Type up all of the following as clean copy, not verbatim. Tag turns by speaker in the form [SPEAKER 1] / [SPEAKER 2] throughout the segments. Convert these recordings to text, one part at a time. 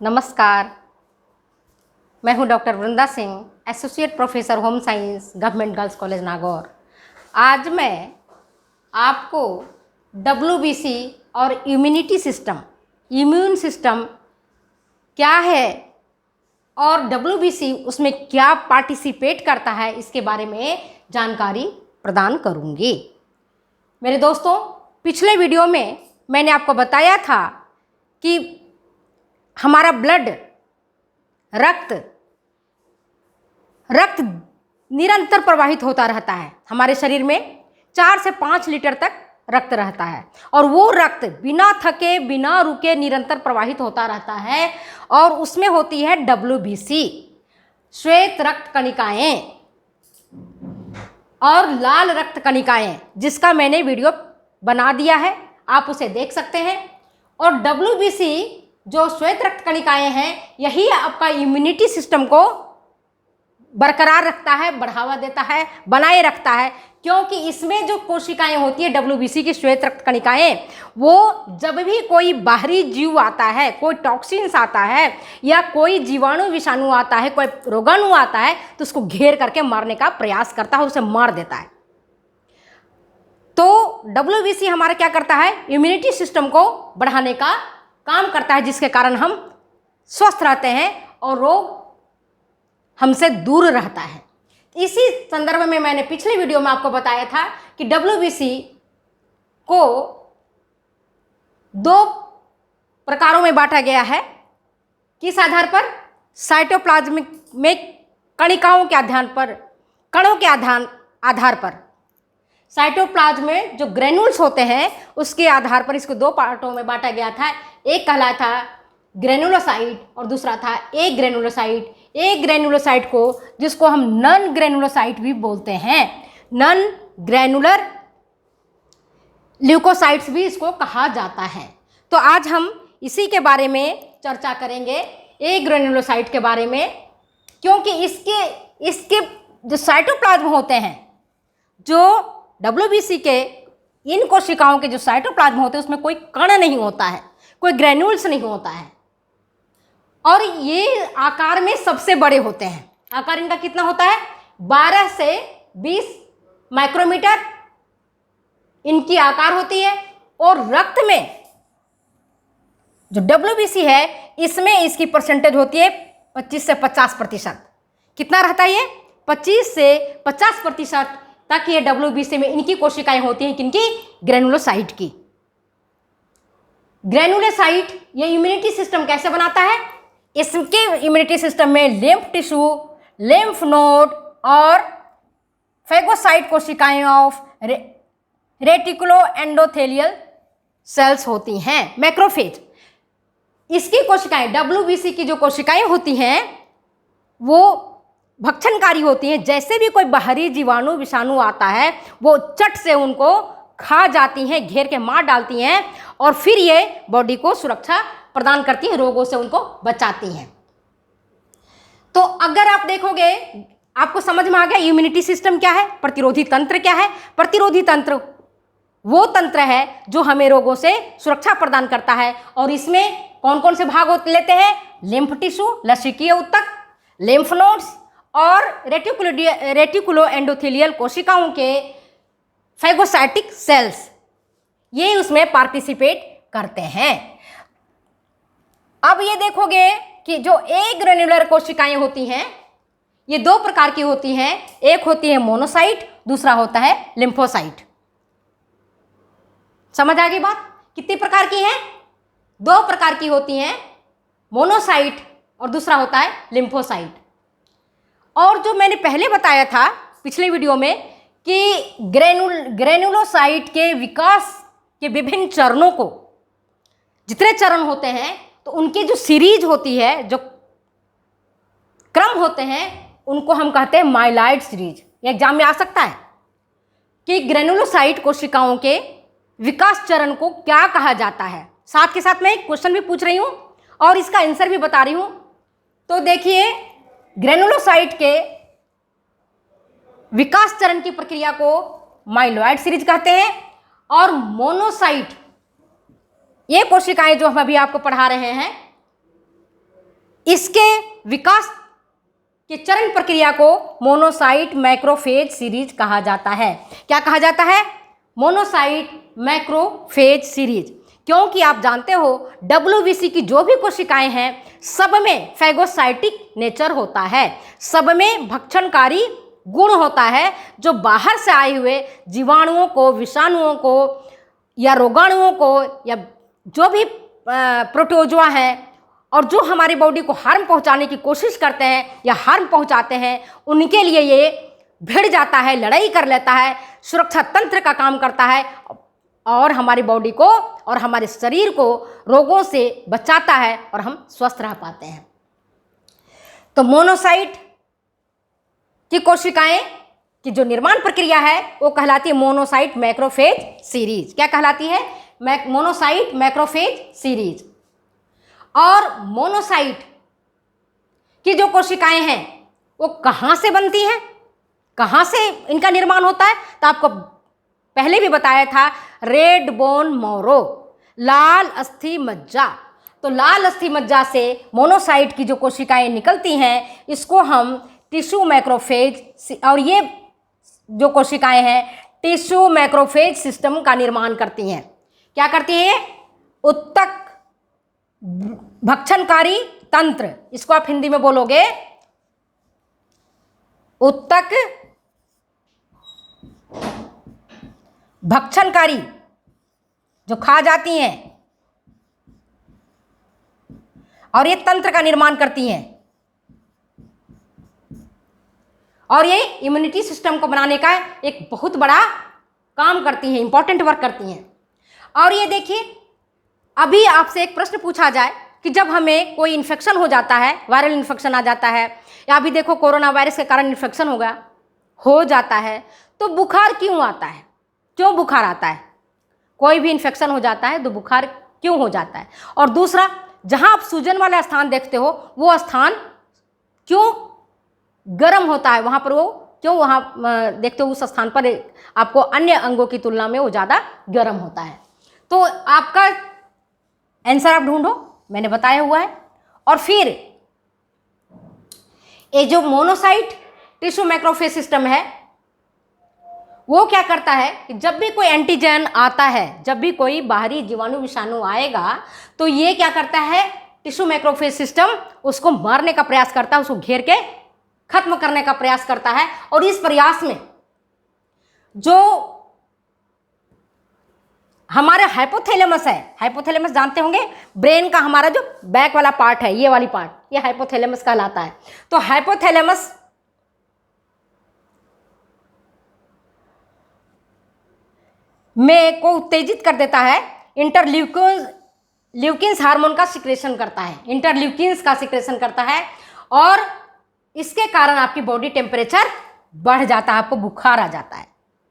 [SPEAKER 1] नमस्कार, मैं हूं doctor Vrinda Singh, associate professor home science, government girls college Nagaur. आज मैं आपको WBC और इम्यूनिटी सिस्टम, इम्यून सिस्टम क्या है और WBC उसमें क्या पार्टिसिपेट करता है, इसके बारे में जानकारी प्रदान करूंगी। मेरे दोस्तों, पिछले वीडियो में मैंने आपको बताया था कि हमारा ब्लड, रक्त निरंतर प्रवाहित होता रहता है। हमारे शरीर में 4 से 5 लीटर तक रक्त रहता है और वो रक्त बिना थके, बिना रुके निरंतर प्रवाहित होता रहता है और उसमें होती है WBC, श्वेत रक्त कणिकाएं और लाल रक्त कणिकाएं, जिसका मैंने वीडियो बना दिया है, आप उसे देख सकते हैं। और WBC जो श्वेत रक्त कणिकाएं हैं, यही आपका इम्यूनिटी सिस्टम को बरकरार रखता है, बढ़ावा देता है, बनाए रखता है, क्योंकि इसमें जो कोशिकाएं होती है WBC की श्वेत रक्त कणिकाएं, वो जब भी कोई बाहरी जीव आता है, कोई टॉक्सिन्स आता है या कोई जीवाणु विषाणु आता है, कोई रोगाणु आता है, तो उसको घेर करके मारने का प्रयास करता है और उसे मार देता है। तो WBC हमारा क्या करता है? इम्यूनिटी सिस्टम को बढ़ाने का काम करता है, जिसके कारण हम स्वस्थ रहते हैं और रोग हमसे दूर रहता है। इसी संदर्भ में मैंने पिछले वीडियो में आपको बताया था कि WBC को 2 प्रकारों में बांटा गया है। किस आधार पर? साइटोप्लाज्मिक में कणिकाओं के आधार पर, कणों के आधार पर। साइटोप्लाज्म में जो ग्रेन्यूल्स होते हैं उसके आधार पर इसको 2 पार्टों में बांटा गया था। एक कहलाता था ग्रेनुलोसाइट और दूसरा था ए ग्रेनुलोसाइट। ए ग्रेनुलोसाइट को, जिसको हम नॉन ग्रेनुलोसाइट भी बोलते हैं, नॉन ग्रेनुलर ल्यूकोसाइट्स भी इसको कहा जाता है। तो आज हम इसी के बारे में चर्चा करेंगे, ए ग्रेनुलोसाइट के बारे में, क्योंकि इसके जो साइटोप्लाज्म होते हैं, जो WBC के इन कोशिकाओं के जो साइटोप्लाज्म होते हैं, उसमें कोई कण नहीं होता है, कोई ग्रेन्यूल्स नहीं होता है और ये आकार में सबसे बड़े होते हैं। आकार इनका कितना होता है? 12 से 20 माइक्रोमीटर इनकी आकार होती है। और रक्त में जो WBC है, इसमें इसकी परसेंटेज होती है 25 से 50%। कितना रहता है ये? 25 से 50% तक ये WBC में इनकी कोशिकाएं होती हैं। किनकी? ग्रेनुलोसाइट की। ग्रेनुलोसाइट ये इम्यूनिटी सिस्टम कैसे बनाता है? इसके इम्यूनिटी सिस्टम में लिम्फ टिश्यू, लिम्फ नोड और फेगोसाइट कोशिकाएं ऑफ रेटिकुलो एंडोथेलियल सेल्स होती हैं, मैक्रोफेज। इसकी कोशिकाएं, WBC की जो कोशिकाएं होती हैं, वो भक्षणकारी होती हैं। जैसे भी कोई बाहरी जीवाणु विषाणु आता है, वो चट से उनको खा जाती हैं, घेर के मार डालती हैं और फिर ये बॉडी को सुरक्षा प्रदान करती हैं, रोगों से उनको बचाती हैं। तो अगर आप देखोगे, आपको समझ में आ गया इम्यूनिटी सिस्टम क्या है, प्रतिरोधी तंत्र क्या है। प्रतिरोधी तंत्र वो तंत्र है जो हमें रोगों से सुरक्षा प्रदान करता है और इसमें कौन कौन से भाग लेते हैं? लिम्फ टिश्यू, लसीकीय ऊतक, लिम्फ नोड्स और रेटिकुलो एंडोथेलियल कोशिकाओं के फेगोसाइटिक सेल्स, ये उसमें पार्टिसिपेट करते हैं। अब ये देखोगे कि जो ए ग्रेन्युलर कोशिकाएं होती हैं, ये 2 प्रकार की होती हैं। एक होती है मोनोसाइट, दूसरा होता है लिम्फोसाइट। समझ आ गई बात? कितनी प्रकार की हैं? 2 प्रकार की होती हैं, मोनोसाइट और दूसरा होता है लिम्फोसाइट। और जो मैंने पहले बताया था पिछले वीडियो में कि ग्रेनुलोसाइट के विकास के विभिन्न चरणों को, जितने चरण होते हैं, तो उनकी जो सीरीज होती है, जो क्रम होते हैं, उनको हम कहते हैं माइलॉइड सीरीज। ये एग्जाम में आ सकता है कि ग्रेनुलोसाइट कोशिकाओं के विकास चरण को क्या कहा जाता है। साथ के साथ मैं एक क्वेश्चन भी पूछ रही हूं और इसका आंसर भी बता रही हूं। तो देखिए, ग्रेनुलोसाइट के विकास चरण की प्रक्रिया को माइलॉइड सीरीज कहते हैं और मोनोसाइट, ये कोशिकाएं जो हम अभी आपको पढ़ा रहे हैं, इसके विकास के चरण प्रक्रिया को मोनोसाइट मैक्रोफेज सीरीज कहा जाता है। क्या कहा जाता है? Monocyte macrophage series. क्योंकि आप जानते हो WBC की जो भी कोशिकाएं हैं सब में फैगोसाइटिक नेचर होता है, सब में भक्षणकारी गुण होता है, जो बाहर से आए हुए जीवाणुओं को, विषाणुओं को या रोगाणुओं को या जो भी प्रोटोजोआ हैं और जो हमारी बॉडी को हार्म पहुंचाने की कोशिश करते हैं या हार्म पहुंचाते हैं, उनके लिए ये भिड़ जाता है, लड़ाई कर लेता है, सुरक्षा तंत्र का काम करता है और हमारी बॉडी को और हमारे शरीर को रोगों से बचाता है और हम स्वस्थ रह पाते हैं। तो मोनोसाइट की कोशिकाएं की जो निर्माण प्रक्रिया है वो कहलाती है मोनोसाइट मैक्रोफेज सीरीज। क्या कहलाती है? Monocyte macrophage series. और मोनोसाइट की जो कोशिकाएं हैं वो कहाँ से बनती हैं, कहाँ से इनका निर्माण होता है? तो आपको पहले भी बताया था, रेड बोन मैरो, लाल अस्थि मज्जा। तो लाल अस्थि मज्जा से मोनोसाइट की जो कोशिकाएं निकलती हैं इसको हम टिश्यू मैक्रोफेज, और ये जो कोशिकाएं हैं टिश्यू मैक्रोफेज सिस्टम का निर्माण करती हैं। क्या करती हैं? उत्तक भक्षणकारी तंत्र, इसको आप हिंदी में बोलोगे उत्तक भक्षणकारी, जो खा जाती हैं और ये तंत्र का निर्माण करती हैं और ये इम्यूनिटी सिस्टम को बनाने का एक बहुत बड़ा काम करती हैं, इंपॉर्टेंट वर्क करती हैं। और ये देखिए, अभी आपसे एक प्रश्न पूछा जाए कि जब हमें कोई इन्फेक्शन हो जाता है, वायरल इन्फेक्शन आ जाता है, या अभी देखो कोरोना वायरस के कारण इन्फेक्शन हो जाता है, तो बुखार क्यों आता है? क्यों बुखार आता है? कोई भी इन्फेक्शन हो जाता है तो बुखार क्यों हो जाता है? और दूसरा, जहाँ आप सूजन वाला स्थान देखते हो वो स्थान क्यों गर्म होता है? वहाँ पर वो क्यों, वहाँ देखते हो उस स्थान पर आपको अन्य अंगों की तुलना में वो ज़्यादा गर्म होता है। तो आपका आंसर आप ढूंढो, मैंने बताया हुआ है। और फिर ये जो मोनोसाइट टिश्यू मैक्रोफेज सिस्टम है वो क्या करता है कि जब भी कोई एंटीजन आता है, जब भी कोई बाहरी जीवाणु विषाणु आएगा, तो ये क्या करता है, टिश्यू मैक्रोफेज सिस्टम उसको मारने का प्रयास करता है, उसको घेर के खत्म करने का प्रयास करता है। और इस प्रयास में जो हमारा हाइपोथैलेमस है, हाइपोथैलेमस जानते होंगे, ब्रेन का हमारा जो बैक वाला पार्ट है, ये वाली पार्ट, ये हाइपोथैलेमस कहलाता है। तो हाइपोथैलेमस में को उत्तेजित कर देता है, इंटरल्यूकिन्स हार्मोन का सिक्रेशन करता है, इंटरल्यूकिन्स का सिक्रेशन करता है, और इसके कारण आपकी बॉडी टेम्परेचर बढ़ जाता है, आपको बुखार आ जाता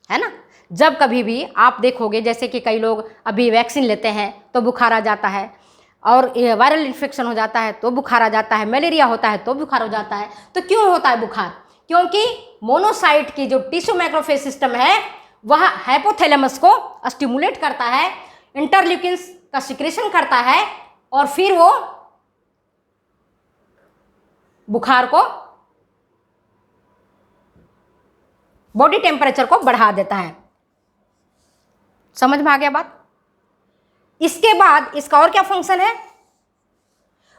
[SPEAKER 1] है ना। जब कभी भी आप देखोगे, जैसे कि कई लोग अभी वैक्सीन लेते हैं तो बुखार आ जाता है, और वायरल इन्फेक्शन हो जाता है तो बुखार आ जाता है, मलेरिया होता है तो बुखार हो जाता है। तो क्यों होता है बुखार? क्योंकि मोनोसाइट की जो टिश्यू मैक्रोफेज सिस्टम है वह हाइपोथैलेमस को स्टिमुलेट करता है, इंटरल्यूकिन्स का सिक्रेशन करता है, और फिर वो बुखार को, बॉडी टेम्परेचर को बढ़ा देता है। समझ में आ गया बात? इसके बाद इसका और क्या फंक्शन है?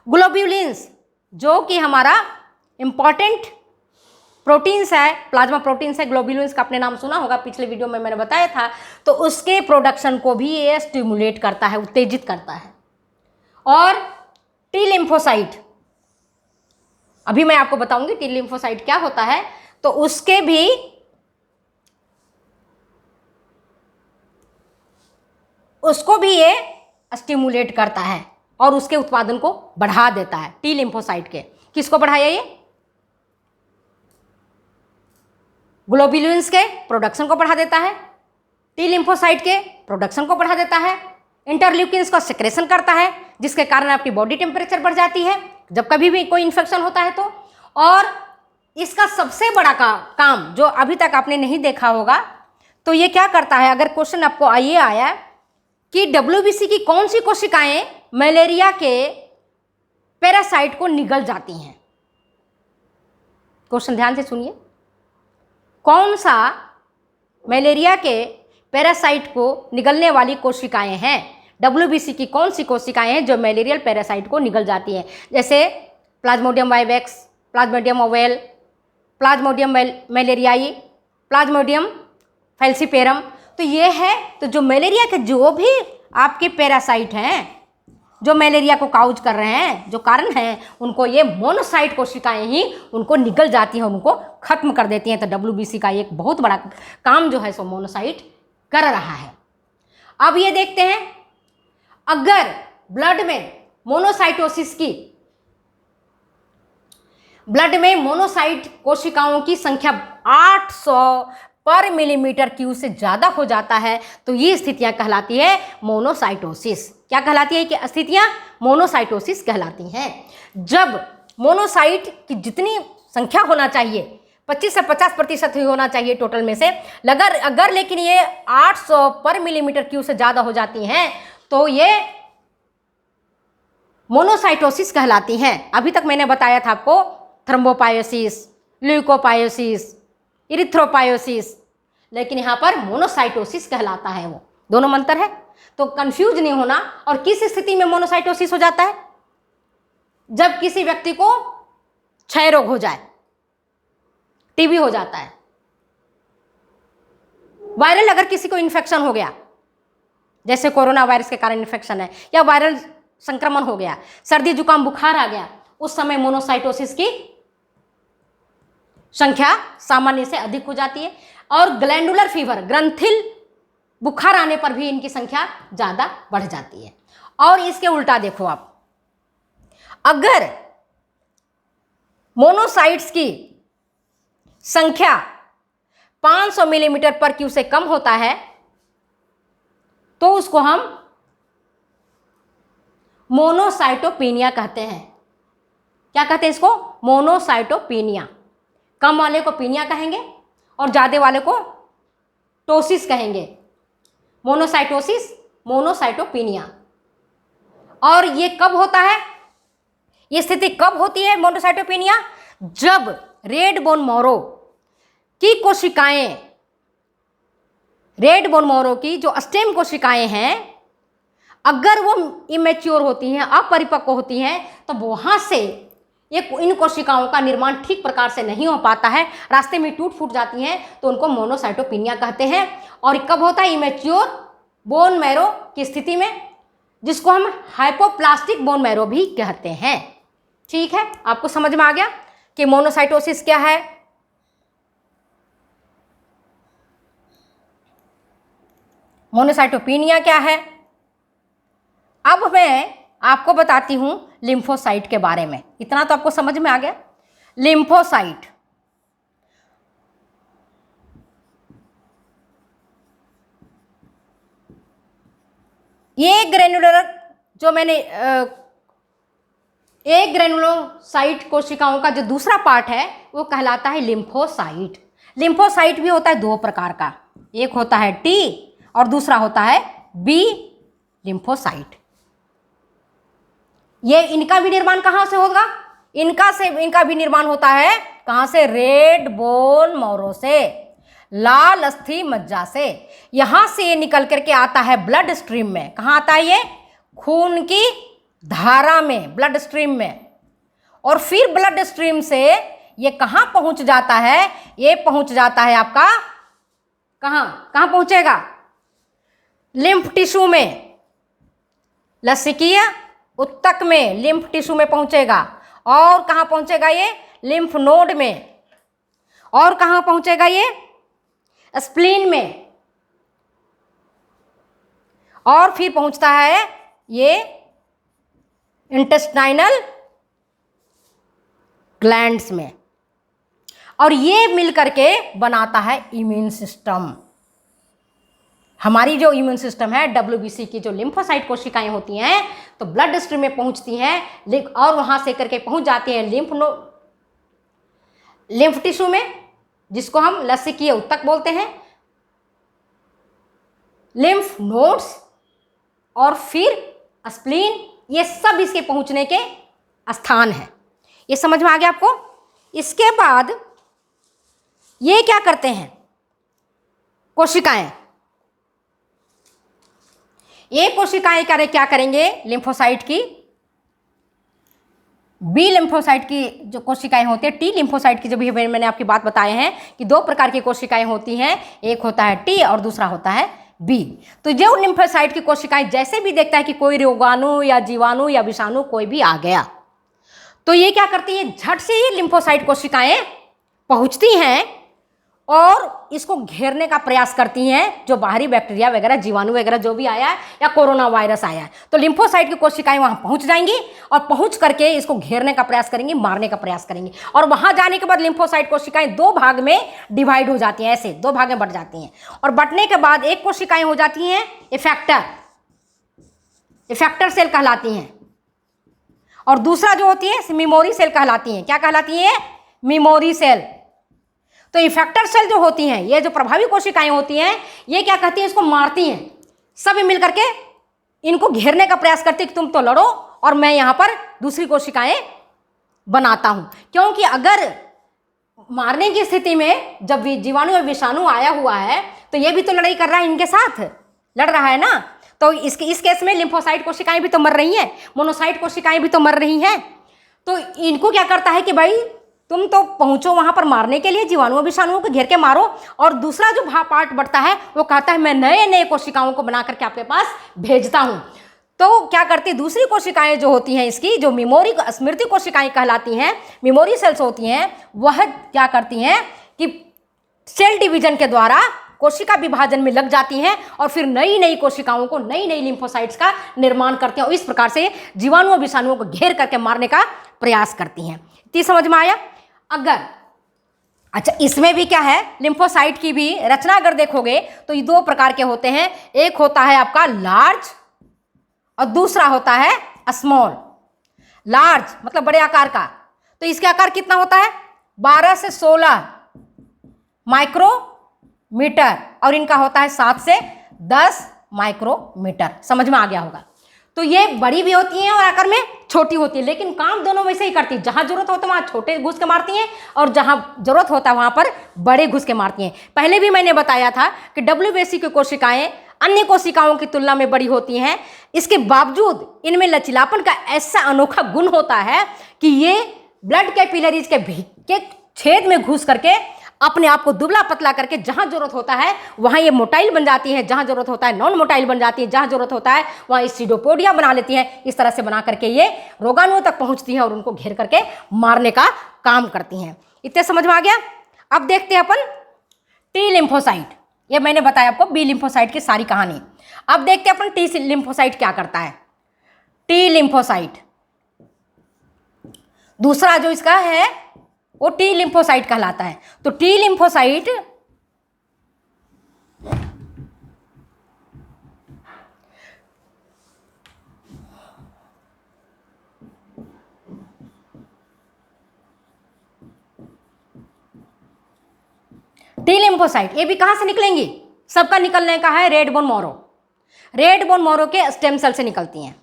[SPEAKER 1] ग्लोब्यूलिन्स, जो कि हमारा इंपॉर्टेंट प्रोटीन्स है, प्लाज्मा प्रोटीन्स है, ग्लोब्यूलिन्स का आपने नाम सुना होगा, पिछले वीडियो में मैंने बताया था। तो उसके प्रोडक्शन को भी ये स्टिमुलेट करता है, उत्तेजित करता है। और टी लिम्फोसाइट, अभी मैं आपको बताऊंगी टी लिम्फोसाइट क्या होता है। तो उसको भी ये स्टिमुलेट करता है और उसके उत्पादन को बढ़ा देता है। टी लिम्फोसाइट के किसको बढ़ाया? ये ग्लोब्यूलिन्स के प्रोडक्शन को बढ़ा देता है, टी लिम्फोसाइट के प्रोडक्शन को बढ़ा देता है, इंटरल्यूकिन्स को सिक्रेशन करता है, जिसके कारण आपकी बॉडी टेम्परेचर बढ़ जाती है जब कभी भी कोई इन्फेक्शन होता है तो। और इसका सबसे बड़ा काम जो अभी तक आपने नहीं देखा होगा, तो ये क्या करता है, अगर क्वेश्चन आपको ये आया कि WBC की कौन सी कोशिकाएं मलेरिया के पैरासाइट को निगल जाती हैं। क्वेश्चन ध्यान से सुनिए, कौन सा मलेरिया के पैरासाइट को निगलने वाली कोशिकाएं हैं? WBC की कौन सी कोशिकाएं हैं जो मलेरियल पैरासाइट को निगल जाती हैं? जैसे plasmodium vivax, plasmodium ovale, plasmodium malariae, plasmodium falciparum. तो ये है, तो जो मलेरिया के जो भी आपके पैरासाइट हैं जो मलेरिया को काउज कर रहे हैं, जो कारण हैं, उनको ये मोनोसाइट कोशिकाएं ही उनको निगल जाती हैं, उनको खत्म कर देती हैं। तो WBC का एक बहुत बड़ा काम जो है सो मोनोसाइट कर रहा है। अब ये देखते हैं, अगर ब्लड में मोनोसाइटोसिस की, ब्लड में मोनोसाइट कोशिकाओं की संख्या 800 पर मिलीमीटर क्यूब से ज़्यादा हो जाता है तो ये स्थितियां कहलाती है मोनोसाइटोसिस। क्या कहलाती है? कि स्थितियां मोनोसाइटोसिस कहलाती हैं। जब मोनोसाइट की जितनी संख्या होना चाहिए 25 से 50% ही होना चाहिए टोटल में से, अगर लेकिन ये 800 पर मिलीमीटर क्यूब से ज़्यादा हो जाती हैं तो ये मोनोसाइटोसिस कहलाती हैं। अभी तक मैंने बताया था आपको थ्रोम्बोपायोसिस, ल्यूकोपायोसिस, इरिथ्रोपायोसिस, लेकिन यहाँ पर मोनोसाइटोसिस कहलाता है। वो दोनों में अंतर है, तो कंफ्यूज नहीं होना। और किस स्थिति में मोनोसाइटोसिस हो जाता है? जब किसी व्यक्ति को क्षय रोग हो जाए, टीबी हो जाता है, वायरल अगर किसी को इन्फेक्शन हो गया, जैसे कोरोना वायरस के कारण इन्फेक्शन है, या वायरल संक्रमण हो गया, सर्दी जुकाम बुखार आ गया, उस समय मोनोसाइटोसिस की संख्या सामान्य से अधिक हो जाती है। और ग्लैंडुलर फीवर, ग्रंथिल बुखार आने पर भी इनकी संख्या ज़्यादा बढ़ जाती है। और इसके उल्टा देखो आप, अगर मोनोसाइट्स की संख्या 500 मिलीमीटर पर क्यूब से कम होता है तो उसको हम मोनोसाइटोपेनिया कहते हैं। क्या कहते हैं इसको? मोनोसाइटोपेनिया। कम वाले को पीनिया कहेंगे और ज़्यादा वाले को टोसिस कहेंगे। मोनोसाइटोसिस, मोनोसाइटोपेनिया। और ये कब होता है? ये स्थिति कब होती है मोनोसाइटोपेनिया? जब रेड बोन मैरो की कोशिकाएं, रेड बोन मैरो की जो स्टेम कोशिकाएं हैं, अगर वो इमेच्योर होती हैं, अपरिपक्व होती हैं, तो वहां से इन कोशिकाओं का निर्माण ठीक प्रकार से नहीं हो पाता है, रास्ते में टूट फूट जाती हैं, तो उनको मोनोसाइटोपेनिया कहते हैं। और कब होता है? इमेच्योर बोन मैरो की स्थिति में, जिसको हम हाइपोप्लास्टिक बोन मैरो भी कहते हैं। ठीक है, आपको समझ में आ गया कि मोनोसाइटोसिस क्या है? मोनोसाइटोपेनिया क्या है? अब मैं आपको बताती हूं लिम्फोसाइट के बारे में। इतना तो आपको समझ में आ गया। लिम्फोसाइट, ये ग्रेनुलर, जो मैंने एक ग्रेनुलोसाइट कोशिकाओं का जो दूसरा पार्ट है वो कहलाता है लिम्फोसाइट। लिम्फोसाइट भी होता है दो प्रकार का, एक होता है T और दूसरा होता है B लिम्फोसाइट। ये इनका भी निर्माण कहाँ से होगा? इनका भी निर्माण होता है कहाँ से? रेड बोन मैरो से, लाल अस्थि मज्जा से। यहां से ये निकल करके आता है ब्लड स्ट्रीम में। कहाँ आता है ये? खून की धारा में, ब्लड स्ट्रीम में। और फिर ब्लड स्ट्रीम से ये कहाँ पहुंच जाता है? ये पहुंच जाता है आपका कहाँ पहुंचेगा? लिम्फ टिश्यू में, लसिकीय उत्तक में, लिम्फ टिश्यू में पहुंचेगा। और कहाँ पहुंचेगा ये? लिम्फ नोड में। और कहाँ पहुंचेगा ये? स्प्लीन में। और फिर पहुंचता है ये इंटेस्टाइनल ग्लैंड्स में। और ये मिलकर के बनाता है इम्यून सिस्टम। हमारी जो इम्यून सिस्टम है, WBC की जो लिम्फोसाइट कोशिकाएं होती हैं, तो ब्लड स्ट्रीम में पहुंचती हैं और वहां से करके पहुंच जाती हैं लिम्फ टिश्यू में, जिसको हम लसिकीय उत्तक बोलते हैं, लिम्फ नोड्स और फिर स्प्लीन। ये सब इसके पहुंचने के स्थान है। ये समझ में आ गया आपको। इसके बाद ये क्या करते हैं कोशिकाएं, ये कोशिकाएं क्या करेंगे लिम्फोसाइट की, बी लिम्फोसाइट की जो कोशिकाएं होती है, टी लिम्फोसाइट की जो भी मैंने आपकी बात बताए हैं कि दो प्रकार की कोशिकाएं होती हैं, एक होता है टी और दूसरा होता है बी। तो जो लिम्फोसाइट की कोशिकाएं जैसे भी देखता है कि कोई रोगाणु या जीवाणु या विषाणु कोई भी आ गया, तो ये क्या करती है, झट से ही लिम्फोसाइट कोशिकाएं पहुंचती हैं और इसको घेरने का प्रयास करती हैं, जो बाहरी बैक्टीरिया वगैरह जीवाणु वगैरह जो भी आया है या कोरोना वायरस आया है, तो लिम्फोसाइट की कोशिकाएं वहां पहुंच जाएंगी और पहुंच करके इसको घेरने का प्रयास करेंगी, मारने का प्रयास करेंगी। और वहां जाने के बाद लिम्फोसाइट कोशिकाएं दो भाग में डिवाइड हो जाती हैं, ऐसे दो भाग में बट जाती हैं। और बटने के बाद एक कोशिकाएं हो जाती हैं इफेक्टर सेल कहलाती हैं, और दूसरा जो होती है मेमोरी सेल कहलाती है। क्या कहलाती है, मेमोरी सेल। तो इफेक्टर सेल जो होती हैं, ये जो प्रभावी कोशिकाएं होती हैं, ये क्या कहती हैं, इसको मारती हैं, सब मिल करके इनको घेरने का प्रयास करती है कि तुम तो लड़ो और मैं यहां पर दूसरी कोशिकाएं बनाता हूं। क्योंकि अगर मारने की स्थिति में जब जीवाणु या विषाणु आया हुआ है तो ये भी तो लड़ाई कर रहा है, इनके साथ लड़ रहा है ना। तो इस केस में लिम्फोसाइट कोशिकाएं भी तो मर रही हैं, मोनोसाइट कोशिकाएं भी तो मर रही हैं। तो इनको क्या करता है कि भाई तुम तो पहुंचो वहां पर मारने के लिए, जीवाणुओं विषाणुओं को घेर के मारो। और दूसरा जो पार्ट बढ़ता है वो कहता है मैं नए नए कोशिकाओं को बना करके आपके पास भेजता हूं। तो क्या करती दूसरी कोशिकाएं जो होती हैं इसकी, जो मेमोरी स्मृति कोशिकाएं कहलाती हैं, मेमोरी सेल्स होती हैं, वह क्या करती हैं कि सेल डिवीजन के द्वारा कोशिका विभाजन में लग जाती हैं और फिर नई नई कोशिकाओं को, नई नई लिम्फोसाइट्स का निर्माण करती हैं और इस प्रकार से जीवाणुओं विषाणुओं को घेर करके मारने का प्रयास करती हैं। इतनी समझ में आया। अगर अच्छा इसमें भी क्या है, लिम्फोसाइट की भी रचना अगर देखोगे तो ये दो प्रकार के होते हैं, एक होता है आपका लार्ज और दूसरा होता है स्मॉल। लार्ज मतलब बड़े आकार का, तो इसके आकार कितना होता है 12 से 16 माइक्रोमीटर और इनका होता है 7 से 10 माइक्रोमीटर। समझ में आ गया होगा। तो ये बड़ी भी होती हैं और आकार में छोटी होती है, लेकिन काम दोनों वैसे ही करती है। जहां जरूरत होता है वहां छोटे घुस के मारती हैं और जहां जरूरत होता है वहां पर बड़े घुस के मारती हैं। पहले भी मैंने बताया था कि WBC की कोशिकाएं अन्य कोशिकाओं की तुलना में बड़ी होती हैं, इसके बावजूद इनमें लचीलापन का ऐसा अनोखा गुण होता है कि ये ब्लड कैपिलरीज के छेद में घुस करके अपने आप को दुबला पतला करके जहां जरूरत होता है वहां ये मोटाइल बन जाती है, जहां जरूरत होता है नॉन मोटाइल बन जाती है, जहां जरूरत होता है वहां स्टीडोपोडिया बना लेती है। इस तरह से बना करके ये रोगाणुओं तक पहुंचती हैं और उनको घेर करके मारने का काम करती हैं। इतने समझ में आ गया। अब देखते हैं अपन टी लिम्फोसाइट। ये मैंने बताया आपको बी लिम्फोसाइट की सारी कहानी। अब देखते हैं अपन टी लिम्फोसाइट क्या करता है। टी लिम्फोसाइट दूसरा जो इसका है वो टी लिम्फोसाइट कहलाता है। तो टी लिम्फोसाइट ये भी कहां से निकलेंगी, सबका निकलने का है red bone marrow. Red bone marrow के स्टेम सेल से निकलती हैं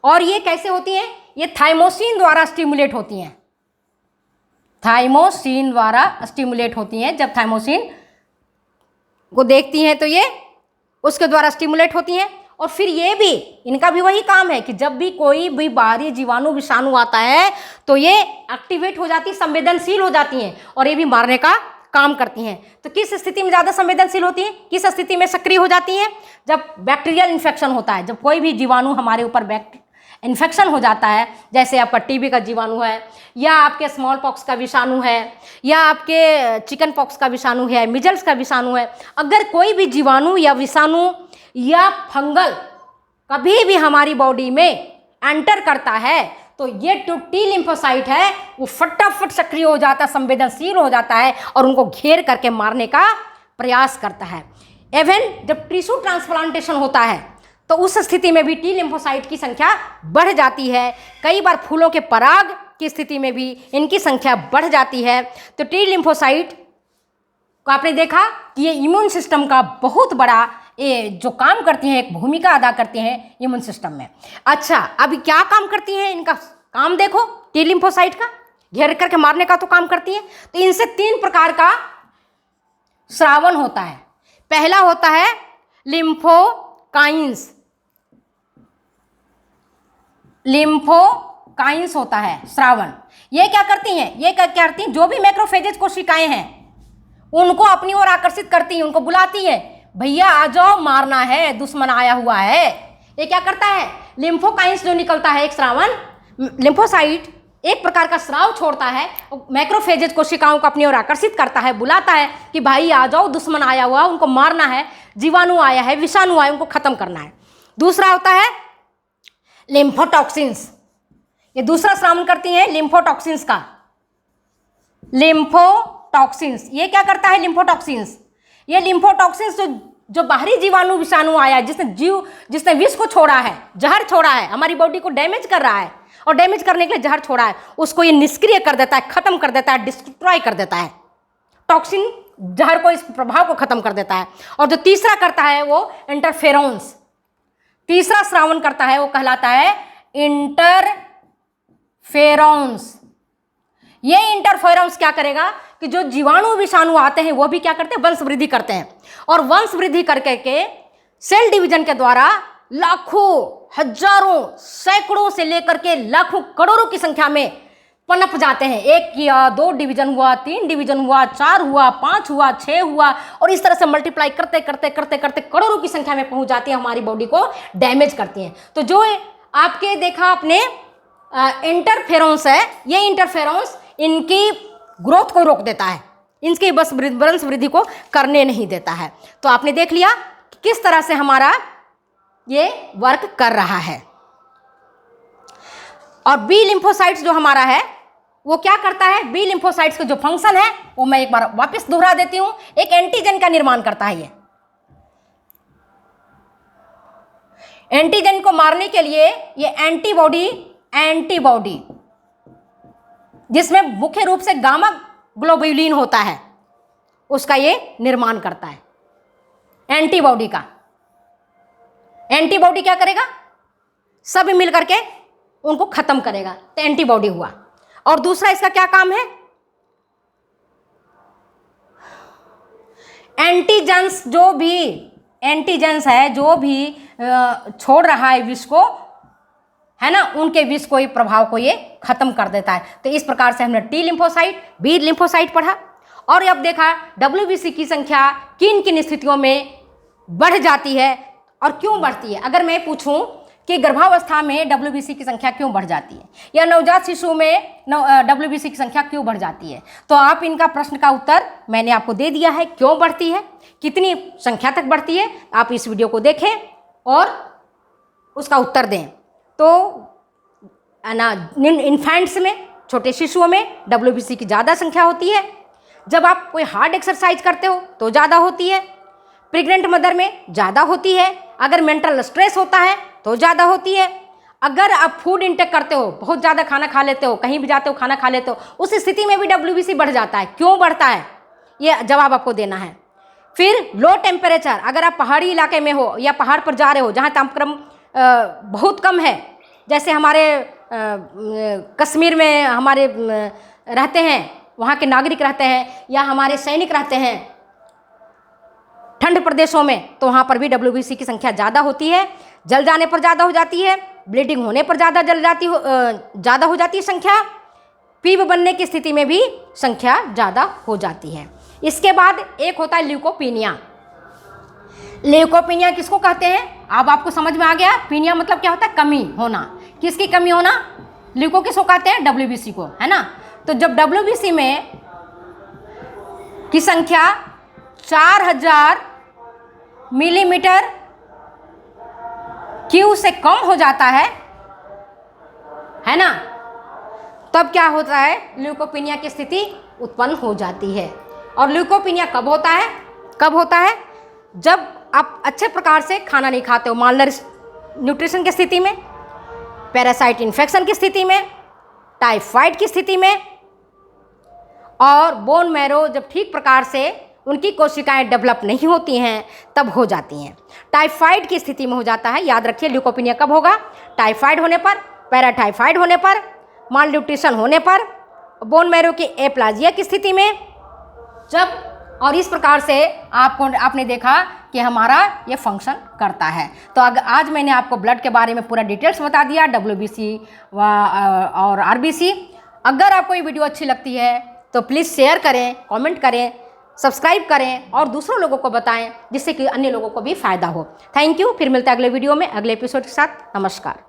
[SPEAKER 1] और ये कैसे होती हैं, ये थाइमोसिन द्वारा स्टिमुलेट होती हैं। थाइमोसिन द्वारा स्टिमुलेट होती हैं। जब थाइमोसिन को देखती हैं तो ये उसके द्वारा स्टिमुलेट होती हैं। और फिर ये भी इनका भी वही काम है कि जब भी कोई भी बाहरी जीवाणु विषाणु आता है तो ये एक्टिवेट हो जाती, संवेदनशील हो जाती हैं और ये भी मारने का काम करती हैं। तो किस स्थिति में ज़्यादा संवेदनशील होती हैं, किस स्थिति में सक्रिय हो जाती हैं, जब बैक्टीरियल इन्फेक्शन होता है, जब कोई भी जीवाणु हमारे ऊपर इन्फेक्शन हो जाता है, जैसे आपका टीबी का जीवाणु है या आपके स्मॉल पॉक्स का विषाणु है या आपके चिकन पॉक्स का विषाणु है, मिजल्स का विषाणु है, अगर कोई भी जीवाणु या विषाणु या फंगल कभी भी हमारी बॉडी में एंटर करता है तो ये जो टी लिम्फोसाइट है वो फटाफट सक्रिय हो जाता है, संवेदनशील हो जाता है और उनको घेर करके मारने का प्रयास करता है। इवन जब टिश्यू ट्रांसप्लांटेशन होता है तो उस स्थिति में भी टी लिम्फोसाइट की संख्या बढ़ जाती है। कई बार फूलों के पराग की स्थिति में भी इनकी संख्या बढ़ जाती है। तो टी लिम्फोसाइट को आपने देखा कि ये इम्यून सिस्टम का बहुत बड़ा ये जो काम करती हैं, एक भूमिका अदा करती हैं इम्यून सिस्टम में। अच्छा, अभी क्या काम करती हैं, इनका काम देखो टी लिम्फोसाइट का, घेर करके मारने का तो काम करती है। तो इनसे 3 प्रकार का स्रावन होता है। पहला होता है लिम्फोकाइंस, लिम्फोकाइंस होता है स्रावन। ये क्या करती हैं, ये क्या करती हैं, जो भी मैक्रोफेजेज कोशिकाएं हैं उनको अपनी ओर आकर्षित करती हैं, उनको बुलाती है, भैया आ जाओ, मारना है, दुश्मन आया हुआ है। ये क्या करता है, लिम्फोकाइंस जो निकलता है एक स्रावन, लिम्फोसाइट एक प्रकार का स्राव छोड़ता है, मैक्रोफेजेज कोशिकाओं को अपनी ओर आकर्षित करता है, बुलाता है कि भाई आ जाओ, दुश्मन आया हुआ, उनको मारना है, जीवाणु आया है, विषाणु आया, उनको खत्म करना है। दूसरा होता है लिम्फोटॉक्सिन्स, ये दूसरा स्रावन करती हैं लिम्फोटॉक्सिन्स का। लिम्फोटॉक्सिन्स ये क्या करता है, लिम्फोटॉक्सिन्स, ये लिम्फोटॉक्सिन्स जो बाहरी जीवाणु विषाणु आया, जिसने विष को छोड़ा है, जहर छोड़ा है, हमारी बॉडी को डैमेज कर रहा है और डैमेज करने के लिए जहर छोड़ा है, उसको ये निष्क्रिय कर देता है, खत्म कर देता है, डिस्ट्रॉय कर देता है। टॉक्सिन जहर को, इस प्रभाव को खत्म कर देता है। और जो तीसरा करता है वो इंटरफेरोन्स, तीसरा स्रावन करता है वो कहलाता है इंटरफेरोन्स। ये इंटरफेरोन्स क्या करेगा कि जो जीवाणु विषाणु आते हैं वो भी क्या करते हैं, वंश वृद्धि करते हैं, और वंश वृद्धि करके के सेल डिवीजन के द्वारा लाखों, हजारों, सैकड़ों से लेकर के लाखों, करोड़ों की संख्या में पनप जाते हैं। 1 किया, 2 डिवीजन हुआ, 3 डिवीजन हुआ, 4 हुआ, 5 हुआ, 6 हुआ, और इस तरह से मल्टीप्लाई करते करते करते करते करोड़ों की संख्या में पहुंच जाती है, हमारी बॉडी को डैमेज करती हैं। तो जो आपके देखा आपने इंटरफेरोन्स है, ये इंटरफेरोन्स इनकी ग्रोथ को रोक देता है, इनकी बस वंश वृद्धि को करने नहीं देता है। तो आपने देख लिया कि किस तरह से हमारा ये वर्क कर रहा है। और बी लिम्फोसाइट्स जो हमारा है वो क्या करता है, बी लिम्फोसाइट्स का जो फंक्शन है वो मैं एक बार वापस दोहरा देती हूं। एक एंटीजन का निर्माण करता है। ये एंटीजन को मारने के लिए ये एंटीबॉडी जिसमें मुख्य रूप से गामा ग्लोब्यूलिन होता है, उसका ये निर्माण करता है। एंटीबॉडी का, एंटीबॉडी क्या करेगा, सब मिल करके उनको खत्म करेगा, तो एंटीबॉडी हुआ। और दूसरा इसका क्या काम है, एंटीजेंस, जो भी एंटीजेंस है, जो भी छोड़ रहा है विष को, है ना, उनके विष को, ये प्रभाव को ये खत्म कर देता है। तो इस प्रकार से हमने टी लिम्फोसाइट, बी लिम्फोसाइट पढ़ा। और अब देखा WBC की संख्या किन किन स्थितियों में बढ़ जाती है और क्यों बढ़ती है। अगर मैं पूछूं कि गर्भावस्था में WBC की संख्या क्यों बढ़ जाती है, या नवजात शिशु में WBC की संख्या क्यों बढ़ जाती है, तो आप इनका प्रश्न का उत्तर मैंने आपको दे दिया है। क्यों बढ़ती है, कितनी संख्या तक बढ़ती है, आप इस वीडियो को देखें और उसका उत्तर दें। तो ना, इन्फेंट्स में, छोटे शिशुओं में WBC की ज़्यादा संख्या होती है। जब आप कोई हार्ड एक्सरसाइज करते हो तो ज़्यादा होती है। प्रेग्नेंट मदर में ज़्यादा होती है। अगर मेंटल स्ट्रेस होता है तो ज़्यादा होती है। अगर आप फूड इंटेक करते हो, बहुत ज़्यादा खाना खा लेते हो, कहीं भी जाते हो खाना खा लेते हो, उस स्थिति में भी WBC बढ़ जाता है। क्यों बढ़ता है, ये जवाब आपको देना है। फिर लो टेम्परेचर, अगर आप पहाड़ी इलाके में हो या पहाड़ पर जा रहे हो जहाँ तापक्रम बहुत कम है, जैसे हमारे कश्मीर में हमारे रहते हैं, वहाँ के नागरिक रहते हैं, या हमारे सैनिक रहते हैं ठंड प्रदेशों में, तो वहाँ पर भी WBC की संख्या ज़्यादा होती है। जल जाने पर ज़्यादा हो जाती है, ब्लीडिंग होने पर ज़्यादा ज़्यादा हो जाती है संख्या, पीव बनने की स्थिति में भी संख्या ज़्यादा हो जाती है। इसके बाद एक होता है ल्यूकोपीनिया। ल्यूकोपीनिया किसको कहते हैं, अब आपको समझ में आ गया। पीनिया मतलब क्या होता है, कमी होना। किसकी कमी होना, ल्यूको किसको कहते हैं, WBC को, है ना। तो जब WBC में की संख्या 4000 मिलीमीटर क्यू से कम हो जाता है ना, तब क्या होता है, ल्यूकोपीनिया की स्थिति उत्पन्न हो जाती है। और ल्यूकोपीनिया कब होता है, जब आप अच्छे प्रकार से खाना नहीं खाते हो, मालनरिश न्यूट्रिशन की स्थिति में, पैरासाइट इन्फेक्शन की स्थिति में, टाइफाइड की स्थिति में, और बोन मैरो जब ठीक प्रकार से उनकी कोशिकाएं डेवलप नहीं होती हैं तब हो जाती हैं। टाइफाइड की स्थिति में हो जाता है। याद रखिए ल्यूकोपीनिया कब होगा, टाइफाइड होने पर, पैराटाइफाइड होने पर, माल न्यूट्रिशन होने पर, बोन मैरो की एप्लाजिया की स्थिति में, जब, और इस प्रकार से आपने देखा कि हमारा ये फंक्शन करता है। तो आज मैंने आपको ब्लड के बारे में पूरा डिटेल्स बता दिया, WBC और RBC। अगर आपको ये वीडियो अच्छी लगती है तो प्लीज़ शेयर करें, कमेंट करें, सब्सक्राइब करें और दूसरों लोगों को बताएं, जिससे कि अन्य लोगों को भी फ़ायदा हो। Thank you. फिर मिलते हैं अगले वीडियो में, अगले एपिसोड के साथ। नमस्कार।